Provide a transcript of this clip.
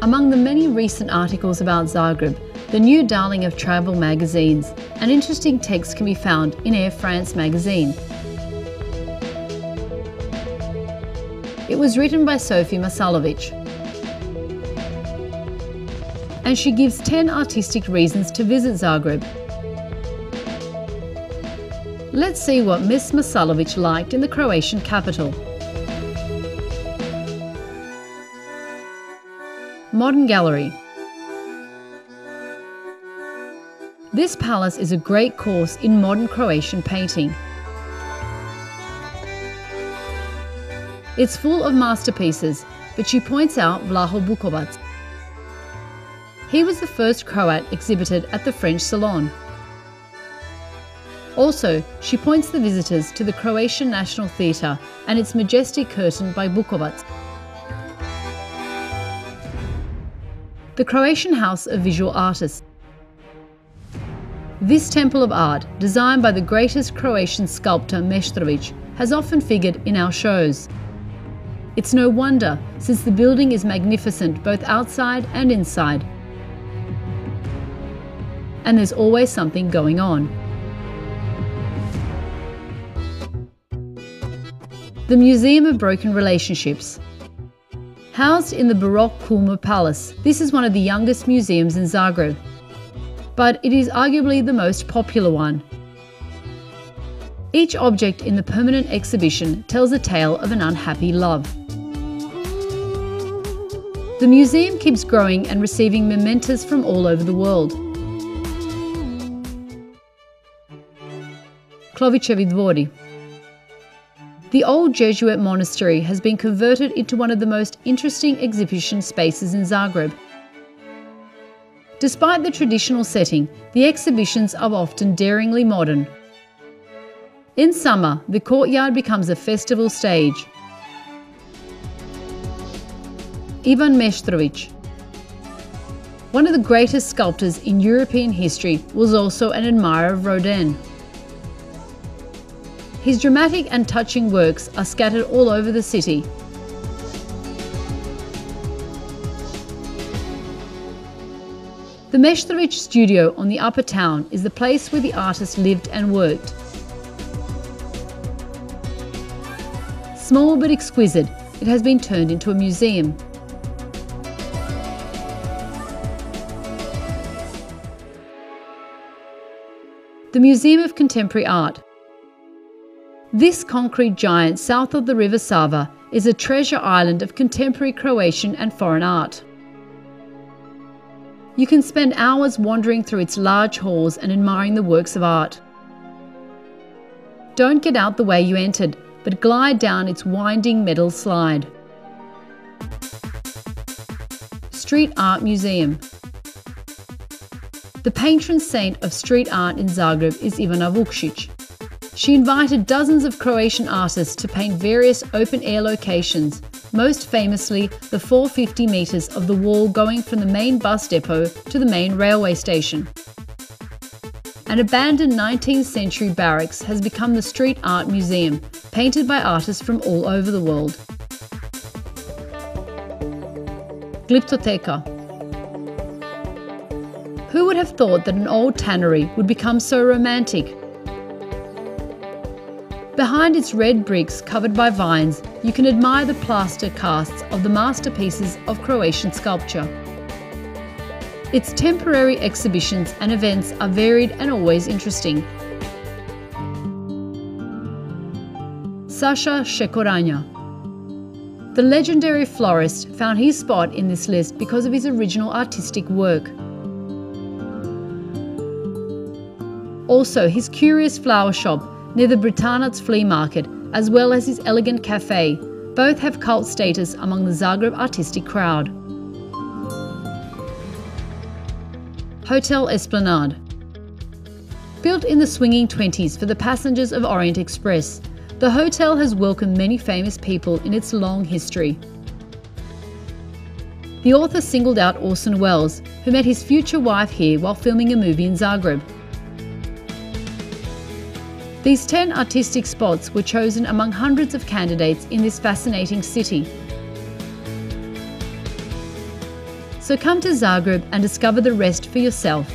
Among the many recent articles about Zagreb, the new darling of travel magazines, an interesting text can be found in Air France Magazine. It was written by Sophie Masalovic, and she gives 10 artistic reasons to visit Zagreb. Let's see what Ms. Masalovic liked in the Croatian capital. Modern Gallery. This palace is a great course in modern Croatian painting. It's full of masterpieces, but she points out Vlaho Bukovac. He was the first Croat exhibited at the French Salon. Also, she points the visitors to the Croatian National Theatre and its majestic curtain by Bukovac. The Croatian House of Visual Artists. This temple of art, designed by the greatest Croatian sculptor Meštrović, has often figured in our shows. It's no wonder, since the building is magnificent both outside and inside. And there's always something going on. The Museum of Broken Relationships. Housed in the Baroque Kulma Palace, this is one of the youngest museums in Zagreb, but it is arguably the most popular one. Each object in the permanent exhibition tells a tale of an unhappy love. The museum keeps growing and receiving mementos from all over the world. Klovićevi dvori. The old Jesuit monastery has been converted into one of the most interesting exhibition spaces in Zagreb. Despite the traditional setting, the exhibitions are often daringly modern. In summer, the courtyard becomes a festival stage. Ivan Meštrović. One of the greatest sculptors in European history, was also an admirer of Rodin. His dramatic and touching works are scattered all over the city. The Meštrović studio on the Upper Town is the place where the artist lived and worked. Small but exquisite, it has been turned into a museum. The Museum of Contemporary Art. This concrete giant south of the River Sava is a treasure island of contemporary Croatian and foreign art. You can spend hours wandering through its large halls and admiring the works of art. Don't get out the way you entered, but glide down its winding metal slide. Street Art Museum. The patron saint of street art in Zagreb is Ivana Vukšić. She invited dozens of Croatian artists to paint various open-air locations, most famously the 450 metres of the wall going from the main bus depot to the main railway station. An abandoned 19th century barracks has become the Street Art Museum, painted by artists from all over the world. Glyptoteka. Who would have thought that an old tannery would become so romantic? Behind its red bricks covered by vines, you can admire the plaster casts of the masterpieces of Croatian sculpture. Its temporary exhibitions and events are varied and always interesting. Saša Šekoranja. The legendary florist found his spot in this list because of his original artistic work. Also, his curious flower shop near the Britanac flea market, as well as his elegant cafe, both have cult status among the Zagreb artistic crowd. Hotel Esplanade. Built in the swinging 20s for the passengers of Orient Express, the hotel has welcomed many famous people in its long history. The author singled out Orson Welles, who met his future wife here while filming a movie in Zagreb. These 10 artistic spots were chosen among hundreds of candidates in this fascinating city. So come to Zagreb and discover the rest for yourself.